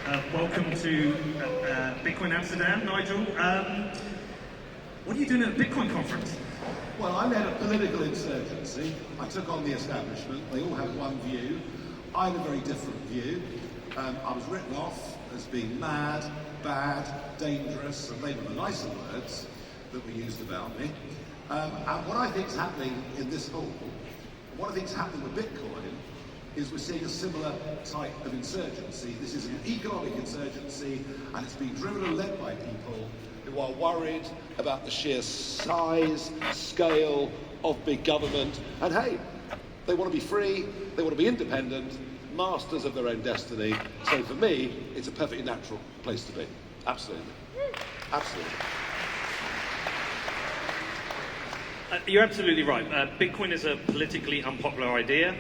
Welcome to Bitcoin Amsterdam, Nigel. What are you doing at a Bitcoin conference? Well, I led a political insurgency. I took on the establishment. They all have one view. I had a very different view. I was written off as being mad, bad, dangerous, and they were the nicer words that were used about me. And what I think is happening in this hall, what I think is happening with Bitcoin, is we're seeing a similar type of insurgency. This is an economic insurgency, and it's being driven and led by people who are worried about the sheer size, scale of big government. And hey, they want to be free, they want to be independent, masters of their own destiny. So for me, it's a perfectly natural place to be. Absolutely. Absolutely. You're absolutely right. Bitcoin is a politically unpopular idea.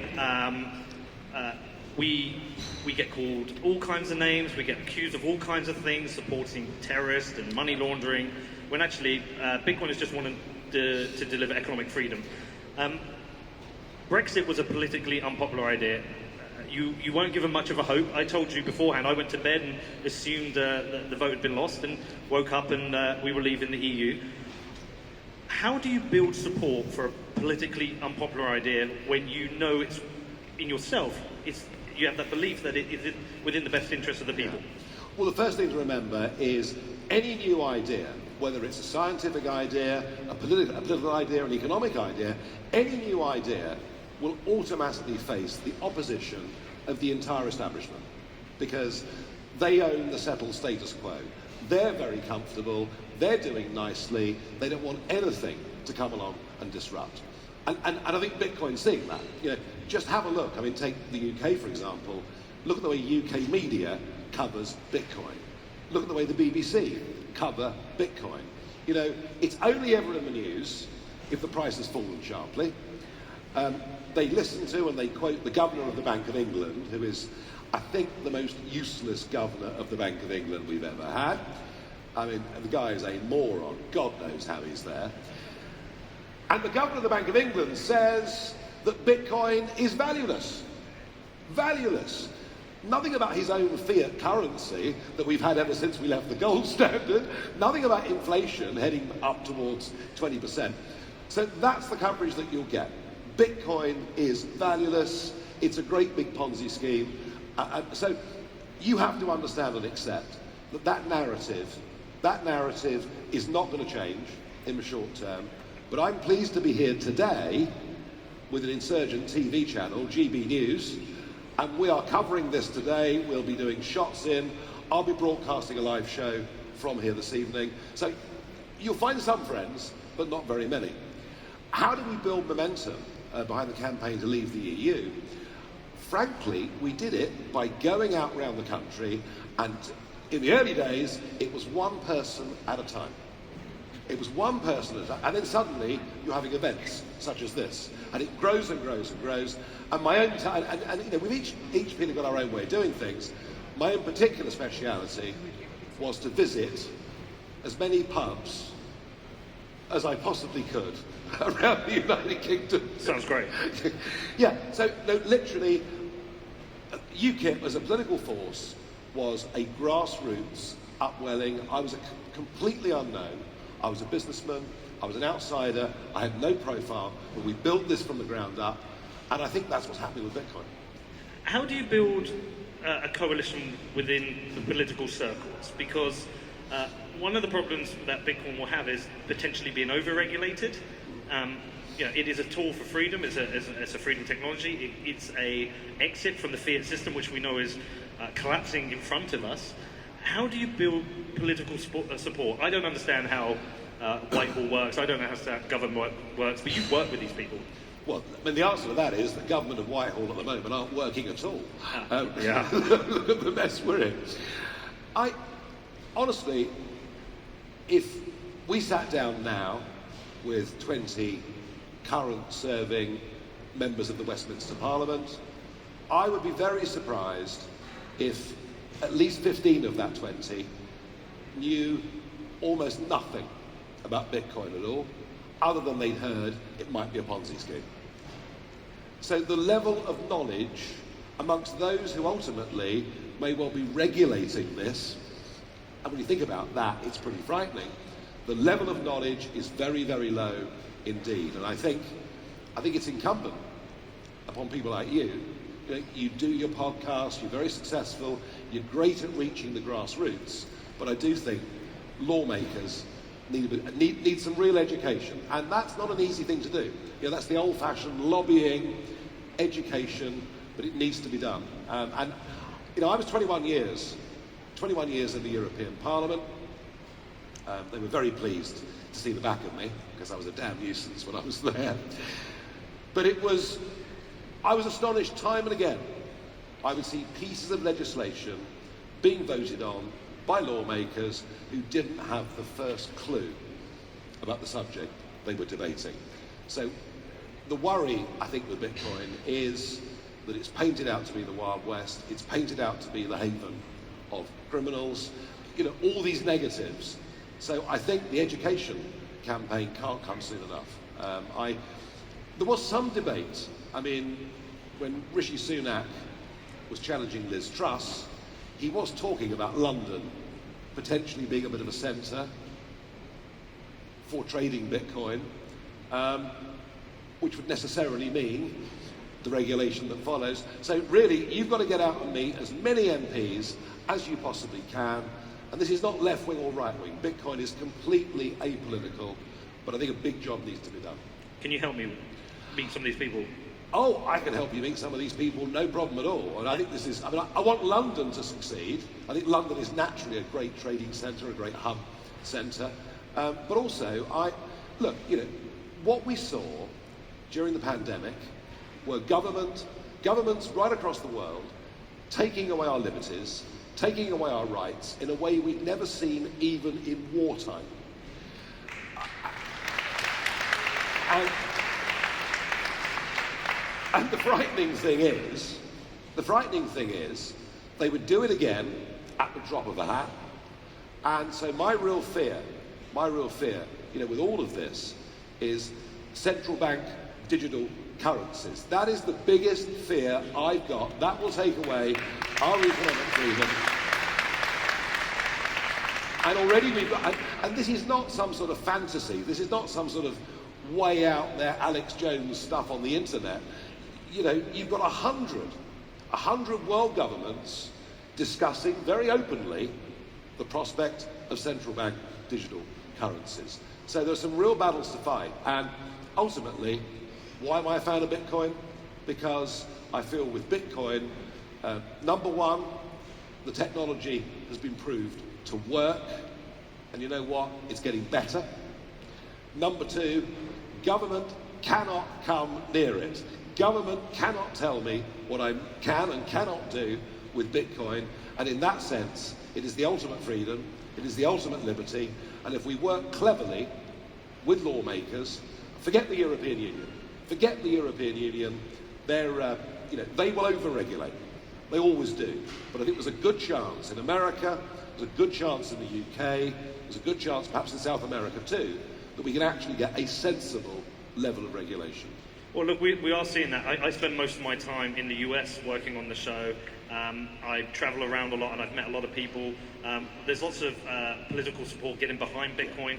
We get called all kinds of names, we get accused of all kinds of things, supporting terrorists and money laundering, when actually Bitcoin is just wanting to deliver economic freedom. Brexit was a politically unpopular idea. You weren't given much of a hope. I told you beforehand, I went to bed and assumed that the vote had been lost, and woke up and we were leaving the EU. How do you build support for a politically unpopular idea when you know it's in yourself, you have that belief that it is within the best interest of the people? Well, the first thing to remember is any new idea, whether it's a scientific idea, a political idea, an economic idea, any new idea will automatically face the opposition of the entire establishment, because they own the settled status quo. They're very comfortable, they're doing nicely, they don't want anything to come along and disrupt. And I think Bitcoin's seeing that. You know, just have a look. I mean, take the UK, for example. Look at the way UK media covers Bitcoin. Look at the way the BBC cover Bitcoin. You know, it's only ever in the news if the price has fallen sharply. They listen to and they quote the governor of the Bank of England, who is, I think, the most useless governor of the Bank of England we've ever had. I mean, the guy is a moron. God knows how he's there. And the governor of the Bank of England says that Bitcoin is valueless. Valueless. Nothing about his own fiat currency that we've had ever since we left the gold standard. Nothing about inflation heading up towards 20%. So that's the coverage that you'll get. Bitcoin is valueless. It's a great big Ponzi scheme. So you have to understand and accept that that narrative is not going to change in the short term. But I'm pleased to be here today with an insurgent TV channel, GB News, and we are covering this today. We'll be doing shots in. I'll be broadcasting a live show from here this evening. So you'll find some friends, but not very many. How do we build momentum behind the campaign to leave the EU? Frankly, we did it by going out around the country, and in the early days, it was one person at a time. It was one person at a time, and then suddenly you're having events such as this, and it grows and grows and grows. And my own, and you know, we've each people got our own way of doing things. My own particular speciality was to visit as many pubs as I possibly could around the United Kingdom. Sounds great. Yeah. So no, literally, UKIP as a political force was a grassroots upwelling. I was completely unknown. I was a businessman, I was an outsider, I had no profile, but we built this from the ground up, and I think that's what's happening with Bitcoin. How do you build a coalition within the political circles? Because one of the problems that Bitcoin will have is potentially being over-regulated. You know, it is a tool for freedom, it's a freedom technology, it's a exit from the fiat system, which we know is collapsing in front of us. How do you build political support? I don't understand how Whitehall works. I don't know how government works, but you work with these people. Well, I mean, the answer to that is the government of Whitehall at the moment aren't working at all. Yeah. Look at the mess we're in. Honestly, if we sat down now with 20 current serving members of the Westminster Parliament, I would be very surprised if at least 15 of that 20 knew almost nothing about Bitcoin at all, other than they'd heard it might be a Ponzi scheme. So the level of knowledge amongst those who ultimately may well be regulating this. And when you think about that, it's pretty frightening. The level of knowledge is very, very low indeed. And I think it's incumbent upon people like you. You know, you do your podcast, you're very successful, you're great at reaching the grassroots, but I do think lawmakers need some real education. And that's not an easy thing to do. You know, that's the old-fashioned lobbying, education, but it needs to be done. And you know, I was 21 years in the European Parliament. They were very pleased to see the back of me, because I was a damn nuisance when I was there. But I was astonished time and again. I would see pieces of legislation being voted on by lawmakers who didn't have the first clue about the subject they were debating. So the worry, I think, with Bitcoin is that it's painted out to be the Wild West, it's painted out to be the haven of criminals, you know, all these negatives. So I think the education campaign can't come soon enough. There was some debate. I mean, when Rishi Sunak was challenging Liz Truss, he was talking about London potentially being a bit of a centre for trading Bitcoin, which would necessarily mean the regulation that follows. So really, you've got to get out and meet as many MPs as you possibly can. And this is not left-wing or right-wing. Bitcoin is completely apolitical, but I think a big job needs to be done. Can you help me meet some of these people? Oh, I can help you meet some of these people, no problem at all. And I think this is, I mean, I want London to succeed. I think London is naturally a great trading centre, a great hub centre. But also, look, you know, what we saw during the pandemic were governments right across the world taking away our liberties, taking away our rights in a way we'd never seen even in wartime. And the frightening thing is, they would do it again at the drop of a hat. And so my real fear, you know, with all of this, is central bank digital currencies. That is the biggest fear I've got. That will take away our economic freedom. And already we've got, and this is not some sort of fantasy. This is not some sort of way out there Alex Jones stuff on the internet. You know, you've got 100 world governments discussing very openly the prospect of central bank digital currencies. So there are some real battles to fight. And ultimately, why am I a fan of Bitcoin? Because I feel with Bitcoin, number one, the technology has been proved to work. And you know what? It's getting better. Number two, government cannot come near it. Government cannot tell me what I can and cannot do with Bitcoin, and in that sense, it is the ultimate freedom, it is the ultimate liberty, and if we work cleverly with lawmakers, forget the European Union, they're, you know, they will over-regulate, they always do, but I think there's a good chance in America, there's a good chance in the UK, there's a good chance perhaps in South America too, that we can actually get a sensible level of regulation. Well, look, we are seeing that. I spend most of my time in the US working on the show. I travel around a lot and I've met a lot of people. There's lots of political support getting behind Bitcoin,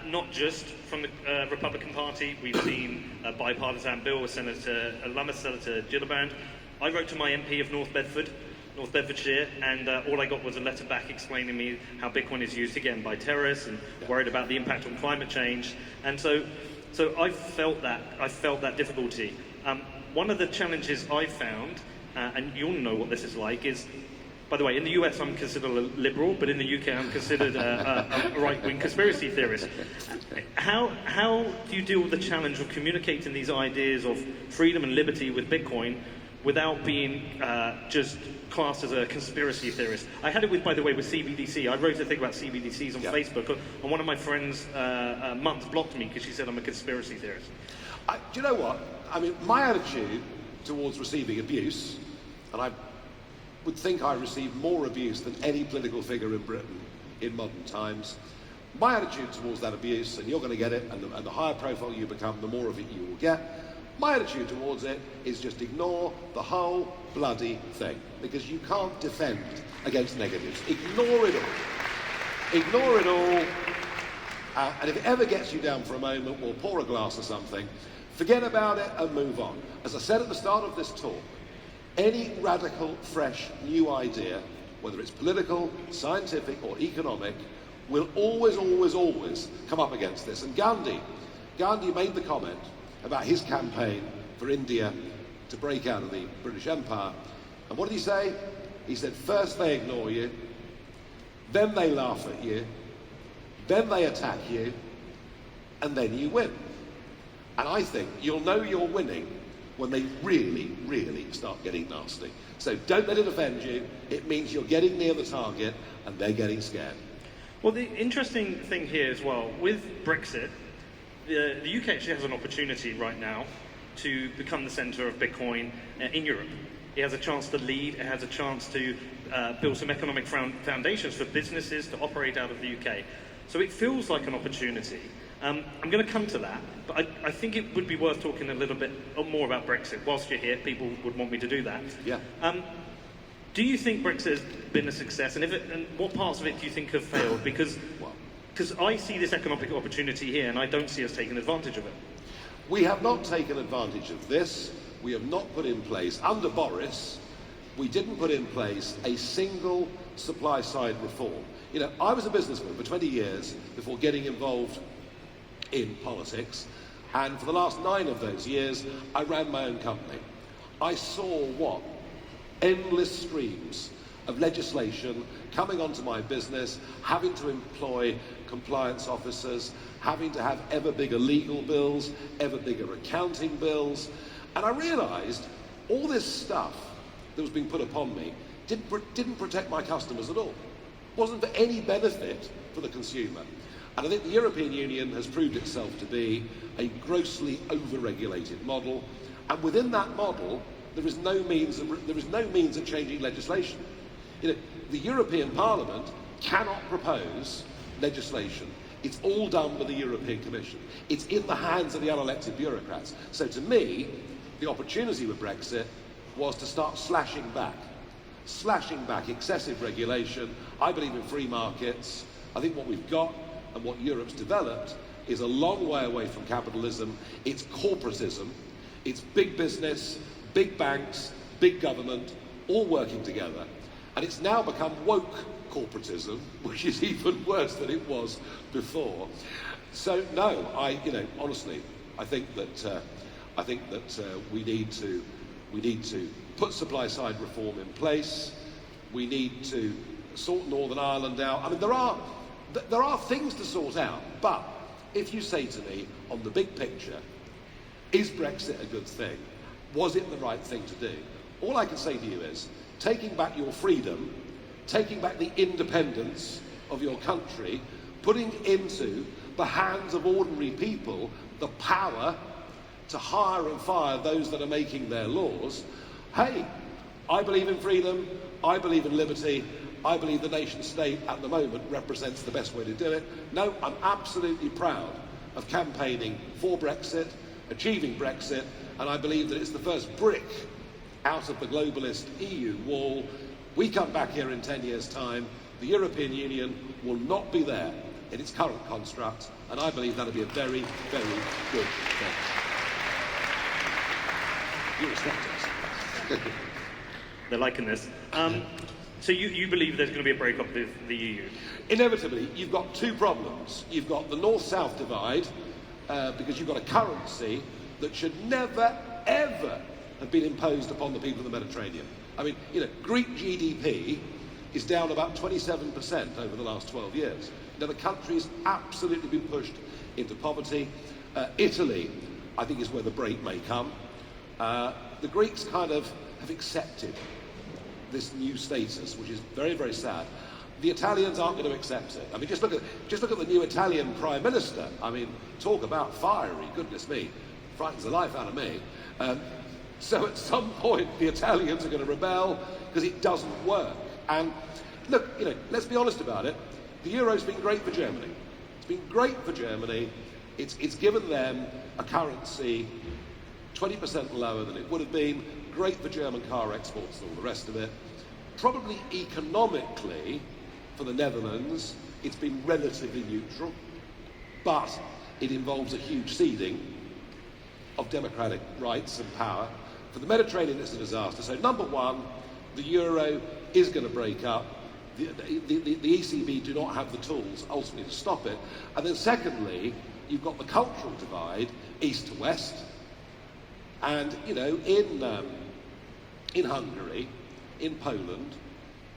not just from the Republican Party. We've seen a bipartisan bill with Senator Lummis, Senator Gillibrand. I wrote to my MP of North Bedfordshire, and all I got was a letter back explaining to me how Bitcoin is used again by terrorists and worried about the impact on climate change. And so I felt that difficulty. One of the challenges I found, and you'll know what this is like, is, by the way, in the US I'm considered a liberal, but in the UK I'm considered a right-wing conspiracy theorist. How do you deal with the challenge of communicating these ideas of freedom and liberty with Bitcoin without being just classed as a conspiracy theorist? I had it with, by the way, with CBDC. I wrote a thing about CBDCs on Facebook, and one of my friends' mums blocked me because she said I'm a conspiracy theorist. Do you know what? I mean, my attitude towards receiving abuse, and I would think I receive more abuse than any political figure in Britain in modern times. My attitude towards that abuse, and you're going to get it, and the higher profile you become, the more of it you will get. My attitude towards it is just ignore the whole bloody thing, because you can't defend against negatives. Ignore it all. Ignore it all. And if it ever gets you down for a moment, we'll pour a glass or something. Forget about it and move on. As I said at the start of this talk, any radical, fresh, new idea, whether it's political, scientific or economic, will always, always, always come up against this. And Gandhi made the comment about his campaign for India to break out of the British Empire. And what did he say? He said, first they ignore you, then they laugh at you, then they attack you, and then you win. And I think you'll know you're winning when they really, really start getting nasty. So don't let it offend you. It means you're getting near the target and they're getting scared. Well, the interesting thing here as well, with Brexit, the UK actually has an opportunity right now to become the centre of Bitcoin in Europe. It has a chance to lead, it has a chance to build some economic foundations for businesses to operate out of the UK. So it feels like an opportunity. I'm going to come to that, but I think it would be worth talking a little bit more about Brexit. Whilst you're here, people would want me to do that. Yeah. Do you think Brexit has been a success, and what parts of it do you think have failed? Because I see this economic opportunity here, and I don't see us taking advantage of it. We have not taken advantage of this. We have not put in place, under Boris, we didn't put in place a single supply-side reform. You know, I was a businessman for 20 years before getting involved in politics, and for the last 9 of those years, I ran my own company. I saw what? Endless streams of legislation coming onto my business, having to employ compliance officers, having to have ever bigger legal bills, ever bigger accounting bills, and I realised all this stuff that was being put upon me didn't protect my customers at all. Wasn't for any benefit for the consumer. And I think the European Union has proved itself to be a grossly over-regulated model, and within that model there is no means of changing legislation. You know, the European Parliament cannot propose legislation. It's all done by the European Commission. It's in the hands of the unelected bureaucrats. So to me, the opportunity with Brexit was to start slashing back excessive regulation. I believe in free markets. I think what we've got and what Europe's developed is a long way away from capitalism. It's corporatism. It's big business, big banks, big government, all working together. And it's now become woke corporatism, which is even worse than it was before. So no, honestly, I think that we need to put supply-side reform in place. We need to sort Northern Ireland out. I mean, there are things to sort out, but if you say to me, on the big picture, is Brexit a good thing? Was it the right thing to do? All I can say to you is, taking back your freedom, taking back the independence of your country, putting into the hands of ordinary people the power to hire and fire those that are making their laws. Hey, I believe in freedom, I believe in liberty, I believe the nation state at the moment represents the best way to do it. No, I'm absolutely proud of campaigning for Brexit, achieving Brexit, and I believe that it's the first brick out of the globalist EU wall. We come back here in 10 years' time, the European Union will not be there in its current construct, and I believe that'll be a very, very good thing. You respect us. They're liking this. So you believe there's going to be a breakup with the EU? Inevitably, you've got two problems. You've got the north-south divide, because you've got a currency that should never, ever have been imposed upon the people of the Mediterranean. I mean, Greek GDP is down about 27% over the last 12 years. Now, the country's absolutely been pushed into poverty. Italy, I think, is where the break may come. The Greeks kind of have accepted this new status, which is very, very sad. The Italians aren't going to accept it. I mean, just look at the new Italian Prime Minister. I mean, talk about fiery, goodness me, frightens the life out of me. So at some point, the Italians are going to rebel because it doesn't work. And look, let's be honest about it. The euro's been great for Germany. It's been great for Germany. It's given them a currency 20% lower than it would have been, great for German car exports and all the rest of it. Probably economically, for the Netherlands, it's been relatively neutral, but it involves a huge ceding of democratic rights and power. For the Mediterranean, it's a disaster. So number one, the euro is going to break up. The ECB do not have the tools ultimately to stop it. And then secondly, you've got the cultural divide, east to west. And, you know, in Hungary, in Poland,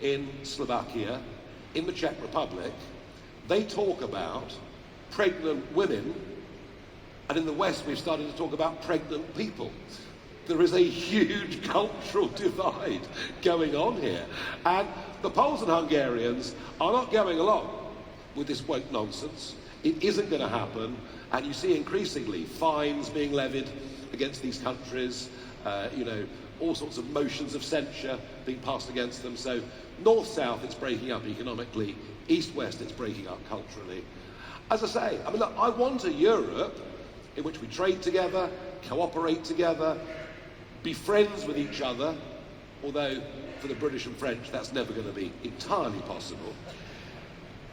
in Slovakia, in the Czech Republic, they talk about pregnant women, and in the West we've started to talk about pregnant people. There is a huge cultural divide going on here. And the Poles and Hungarians are not going along with this woke nonsense. It isn't going to happen. And you see increasingly fines being levied against these countries, you know, all sorts of motions of censure being passed against them. So north-south, it's breaking up economically. East-west, it's breaking up culturally. As I say, I mean, look, I want a Europe in which we trade together, cooperate together, be friends with each other, although for the British and French, that's never going to be entirely possible.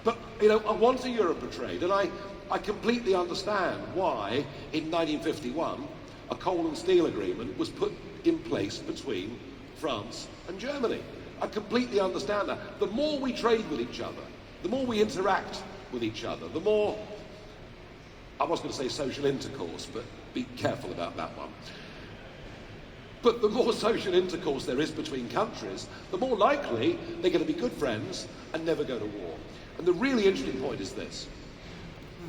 But, you know, I want a Europe of trade, and I completely understand why, in 1951, a coal and steel agreement was put in place between France and Germany. I completely understand that. The more we trade with each other, the more we interact with each other, the more, I was going to say social intercourse, but be careful about that one. But the more social intercourse there is between countries, the more likely they're going to be good friends and never go to war. And the really interesting point is this.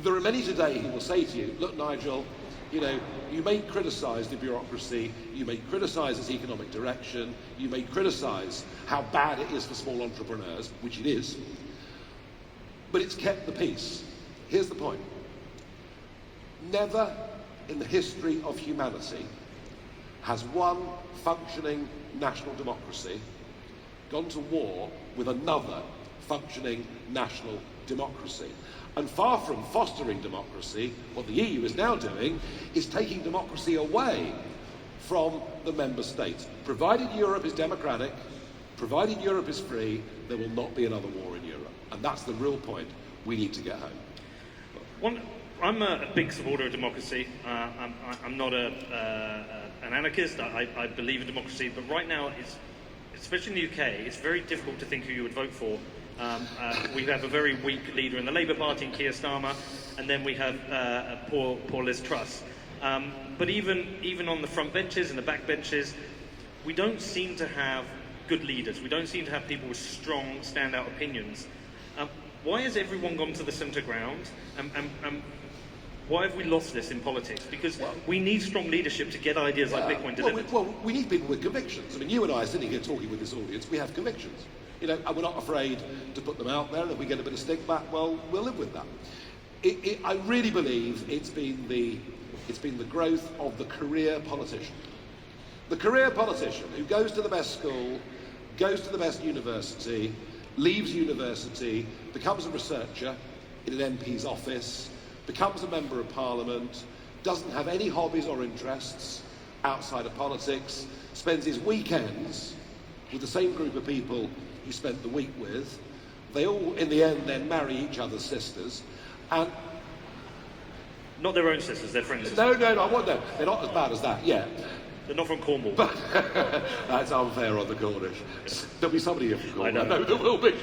There are many today who will say to you, look, Nigel, you know, you may criticise the bureaucracy, you may criticise its economic direction, you may criticise how bad it is for small entrepreneurs, which it is, but it's kept the peace. Here's the point. Never in the history of humanity has one functioning national democracy gone to war with another functioning national democracy. And far from fostering democracy, what the EU is now doing is taking democracy away from the member states. Provided Europe is democratic, provided Europe is free, there will not be another war in Europe. And that's the real point we need to get home. I'm a big supporter of democracy. I'm not an anarchist. I believe in democracy, but right now, especially in the UK, it's very difficult to think who you would vote for. We have a very weak leader in the Labour Party, in Keir Starmer, and then we have poor Liz Truss. But even on the front benches and the back benches, we don't seem to have good leaders. We don't seem to have people with strong, standout opinions. Why has everyone gone to the centre ground? And why have we lost this in politics? Because we need strong leadership to get ideas like Bitcoin delivered. Well, we need people with convictions. I mean, you and I are sitting here talking with this audience. We have convictions. You know, and we're not afraid to put them out there. And if we get a bit of stick back, well, we'll live with that. I really believe it's been the growth of the career politician. The career politician who goes to the best school, goes to the best university, leaves university, becomes a researcher in an MP's office, becomes a member of parliament, doesn't have any hobbies or interests outside of politics, spends his weekends with the same group of people he spent the week with. They all, in the end, then marry each other's sisters. And not their own sisters, their friends' sisters. No, they're not as bad as that yet. They're not from Cornwall. But that's unfair on the Cornish. There'll be somebody here from Cornwall. I know. There will be.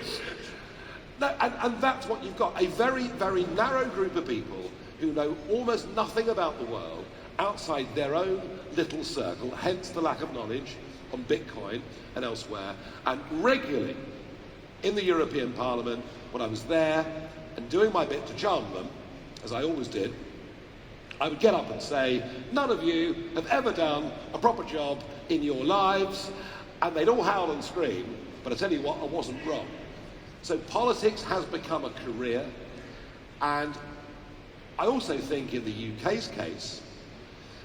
No, and that's what you've got. A very, very narrow group of people who know almost nothing about the world outside their own little circle, hence the lack of knowledge on Bitcoin and elsewhere. And regularly in the European Parliament, when I was there and doing my bit to charm them, as I always did, I would get up and say, none of you have ever done a proper job in your lives, and they'd all howl and scream, but I tell you what, I wasn't wrong. So politics has become a career, and I also think in the UK's case,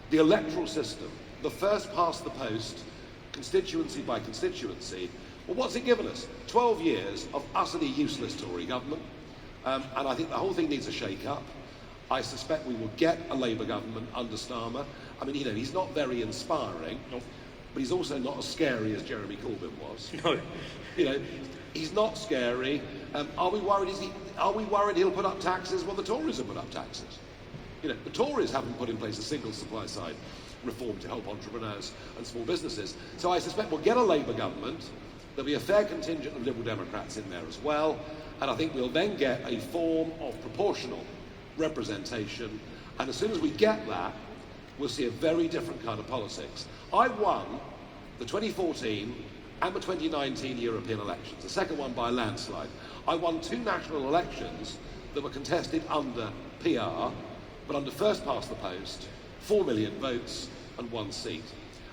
the electoral system, the first past the post, constituency by constituency, well, what's it given us? 12 years of utterly useless Tory government, and I think the whole thing needs a shake-up. I suspect we will get a Labour government under Starmer, I mean, he's not very inspiring, Nope. but he's also not as scary as Jeremy Corbyn was. No. He's not scary. Are we worried he'll put up taxes? Well, the Tories have put up taxes. The Tories haven't put in place a single supply side reform to help entrepreneurs and small businesses. So I suspect we'll get a Labour government. There'll be a fair contingent of Liberal Democrats in there as well. And I think we'll then get a form of proportional representation. And as soon as we get that, we'll see a very different kind of politics. I won the 2014 and the 2019 European elections, the second one by a landslide. I won 2 national elections that were contested under PR, but under first past the post, 4 million votes and 1 seat.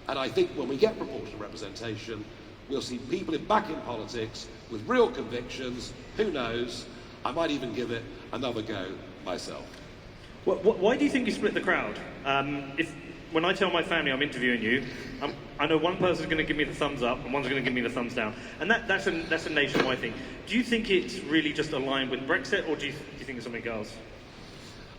And I think when we get proportional representation, we'll see people back in politics with real convictions. Who knows? I might even give it another go myself. Why do you think you split the crowd? When I tell my family I'm interviewing you, I know one person's going to give me the thumbs up and one's going to give me the thumbs down, and that's a nationwide thing. Do you think it's really just aligned with Brexit, or do you think it's something else?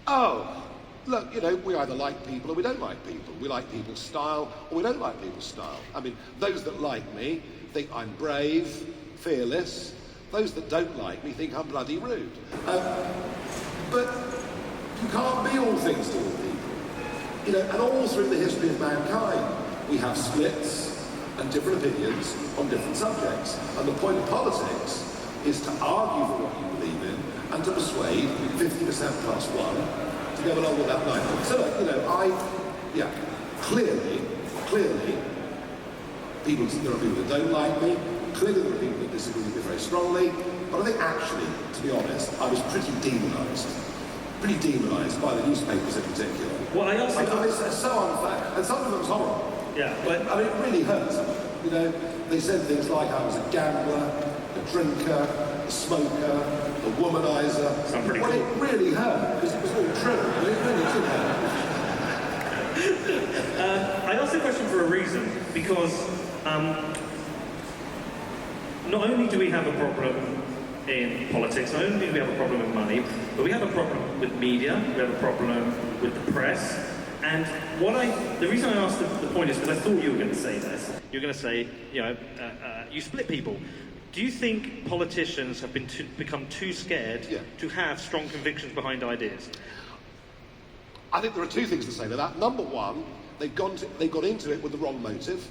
Oh, look, we either like people or we don't like people. We like people's style or we don't like people's style. I mean, those that like me think I'm brave, fearless. Those that don't like me think I'm bloody rude. But you can't be all things to all people. And all through the history of mankind, we have splits and different opinions on different subjects. And the point of politics is to argue for what you believe in and to persuade 50% plus 1 to go along with that line. So, clearly, there are people that don't like me. Clearly, there are people that disagree with me very strongly. But I think actually, to be honest, I was pretty demonised by the newspapers in particular. Well, I also it's so unfair, and some of them was horrible. Yeah, but it really hurts. They said things like I was a gambler, a drinker, a smoker, a womanizer. Sounds pretty cool. It really hurt because it was all true. It really did hurt. I asked the question for a reason, because not only do we have a problem in politics, not only do we have a problem with money, but we have a problem with media, we have a problem with the press. And the reason I asked the point is because I thought you were going to say this. You're going to say, you split people. Do you think politicians have become too scared to have strong convictions behind ideas? I think there are 2 things to say to that. Number one, they got into it with the wrong motive.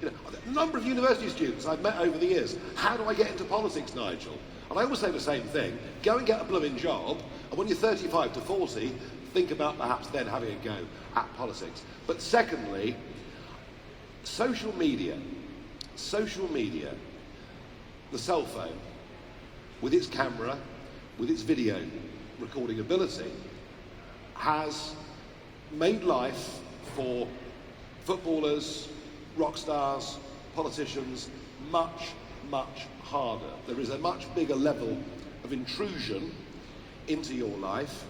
A number of university students I've met over the years. How do I get into politics, Nigel? And I always say the same thing. Go and get a blooming job, and when you're 35 to 40, think about perhaps then having a go at politics. But secondly, social media, the cell phone, with its camera, with its video recording ability, has made life for footballers, rock stars, politicians, much, much harder. There is a much bigger level of intrusion into your life.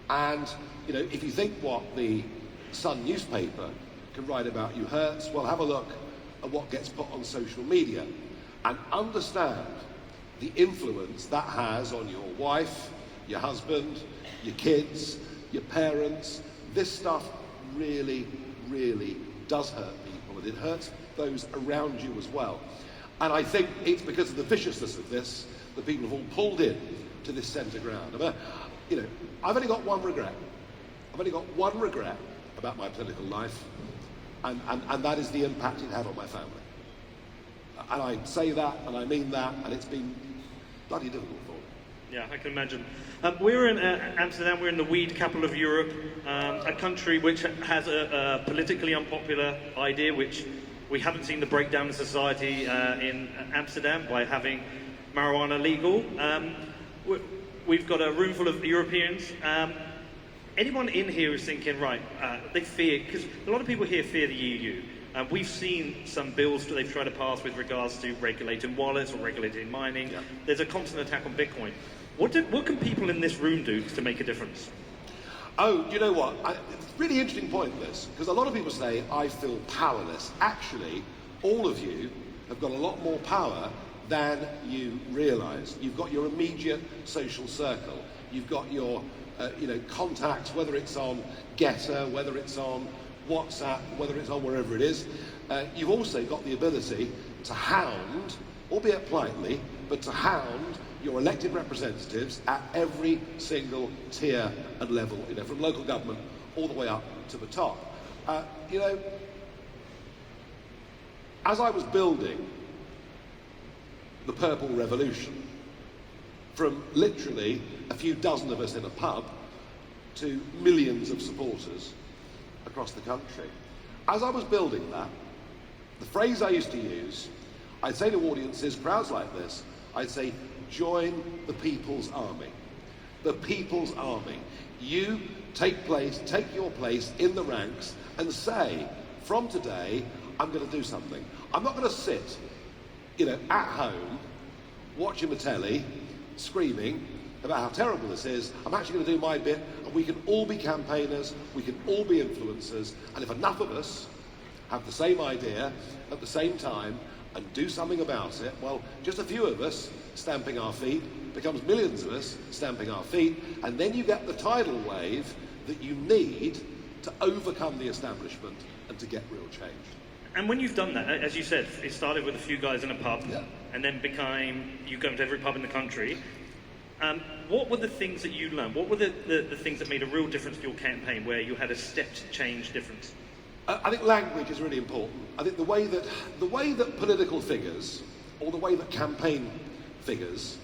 And, if you think what the Sun newspaper can write about you hurts, well, have a look at what gets put on social media and understand the influence that has on your wife, your husband, your kids, your parents. This stuff really, really does hurt people, and it hurts those around you as well. And I think it's because of the viciousness of this that people have all pulled in to this centre ground. I've only got one regret. About my political life, and that is the impact it had on my family. And I say that, and I mean that, and it's been bloody difficult for me. Yeah, I can imagine. We're in Amsterdam, we're in the weed capital of Europe, a country which has a politically unpopular idea, which we haven't seen the breakdown in society in Amsterdam by having marijuana legal. We've got a room full of Europeans. Anyone in here is thinking, right, they fear, because a lot of people here fear the EU. We've seen some bills that they've tried to pass with regards to regulating wallets or regulating mining. Yeah. There's a constant attack on Bitcoin. What can people in this room do to make a difference? Oh, you know what? It's a really interesting point, this, because a lot of people say, I feel powerless. Actually, all of you have got a lot more power than you realise. You've got your immediate social circle. You've got your contacts, whether it's on Getter, whether it's on WhatsApp, whether it's on wherever it is, you've also got the ability to hound, albeit politely, but to hound your elected representatives at every single tier and level, from local government all the way up to the top. As I was building the Purple Revolution, from literally a few dozen of us in a pub to millions of supporters across the country, as I was building that, the phrase I used to use, I'd say to audiences, crowds like this, I'd say, join the people's army. The people's army. You take your place in the ranks and say, from today, I'm going to do something. I'm not going to sit, at home, watching the telly, screaming about how terrible this is. I'm actually going to do my bit, and we can all be campaigners, we can all be influencers, and if enough of us have the same idea at the same time and do something about it, well, just a few of us stamping our feet becomes millions of us stamping our feet, and then you get the tidal wave that you need to overcome the establishment and to get real change. And when you've done that, as you said, it started with a few guys in a pub, yeah, and then you go into every pub in the country. What were the things that you learned? What were the things that made a real difference to your campaign, where you had a step change difference? I think language is really important. I think the way that political figures, or the way that campaign figures,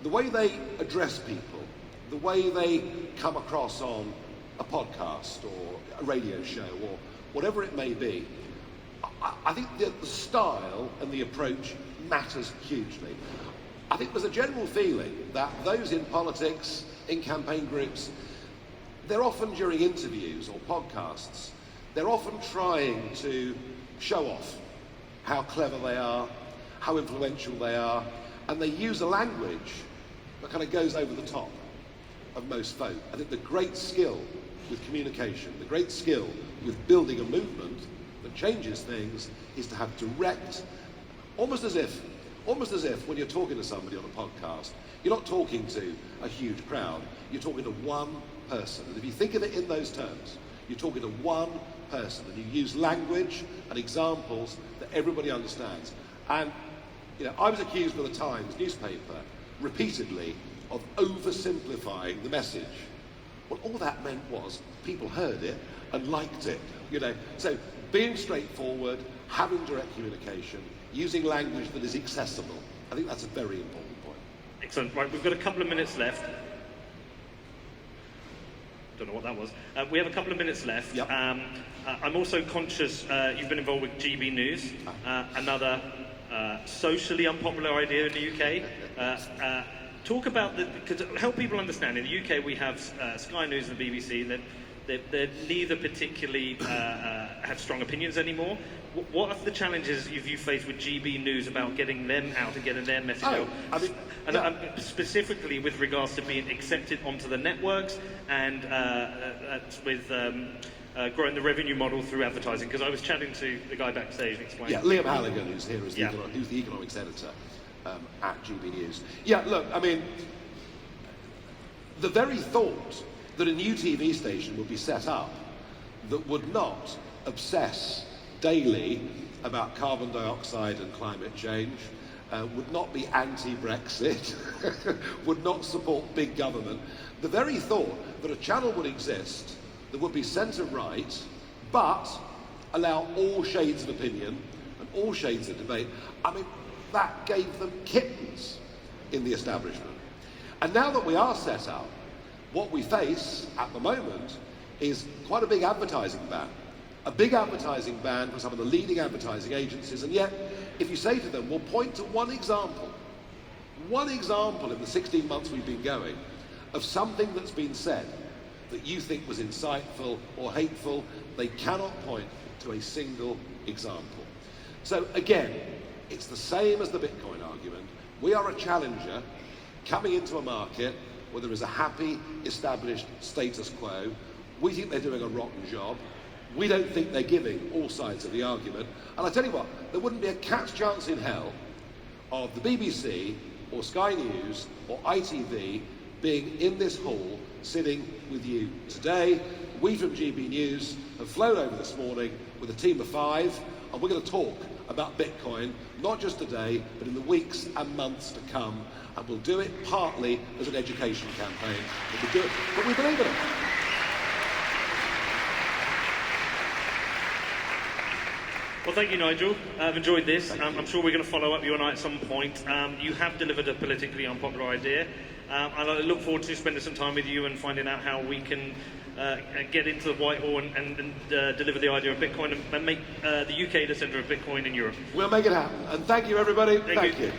the way they address people, the way they come across on a podcast or a radio show or whatever it may be, I think the style and the approach matters hugely. I think there's a general feeling that those in politics, in campaign groups, they're often during interviews or podcasts, they're often trying to show off how clever they are, how influential they are, and they use a language that kind of goes over the top of most folk. I think the great skill with communication, the great skill with building a movement that changes things is to have direct, almost as if when you're talking to somebody on a podcast, you're not talking to a huge crowd, you're talking to one person. And if you think of it in those terms, you're talking to one person, and you use language and examples that everybody understands. And I was accused by the Times newspaper repeatedly of oversimplifying the message. Well, all that meant was people heard it and liked it. So being straightforward, having direct communication, using language that is accessible. I think that's a very important point. Excellent. Right, we've got a couple of minutes left. Don't know what that was. We have a couple of minutes left. Yep. I'm also conscious you've been involved with GB News, another socially unpopular idea in the UK. Talk about because help people understand. In the UK, we have Sky News and the BBC. They're neither particularly have strong opinions anymore. What are the challenges you faced with GB News about getting them out and getting their message out? Specifically with regards to being accepted onto the networks and with growing the revenue model through advertising. Because I was chatting to the guy backstage and explaining. Yeah, Liam Halligan, who's here, who's the economics editor at GB News. Yeah, look, I mean, the very thought that a new TV station would be set up that would not obsess daily about carbon dioxide and climate change, would not be anti-Brexit, would not support big government. The very thought that a channel would exist that would be centre-right, but allow all shades of opinion and all shades of debate, I mean, that gave them kittens in the establishment. And now that we are set up, what we face at the moment is quite a big advertising ban. A big advertising ban for some of the leading advertising agencies, and yet, if you say to them, well, point to one example in the 16 months we've been going, of something that's been said that you think was insightful or hateful, they cannot point to a single example. So again, it's the same as the Bitcoin argument. We are a challenger coming into a market where there is a happy, established status quo. We think they're doing a rotten job. We don't think they're giving all sides of the argument. And I tell you what, there wouldn't be a cat's chance in hell of the BBC or Sky News or ITV being in this hall, sitting with you today. We from GB News have flown over this morning with a team of 5, and we're going to talk about Bitcoin, not just today, but in the weeks and months to come. And we'll do it partly as an education campaign. But we believe in it. Well, thank you, Nigel. I've enjoyed this. I'm sure we're going to follow up you and I at some point. You have delivered a politically unpopular idea, and I look forward to spending some time with you and finding out how we can get into the Whitehall and deliver the idea of Bitcoin and make the UK the centre of Bitcoin in Europe. We'll make it happen. And thank you, everybody. Thank you.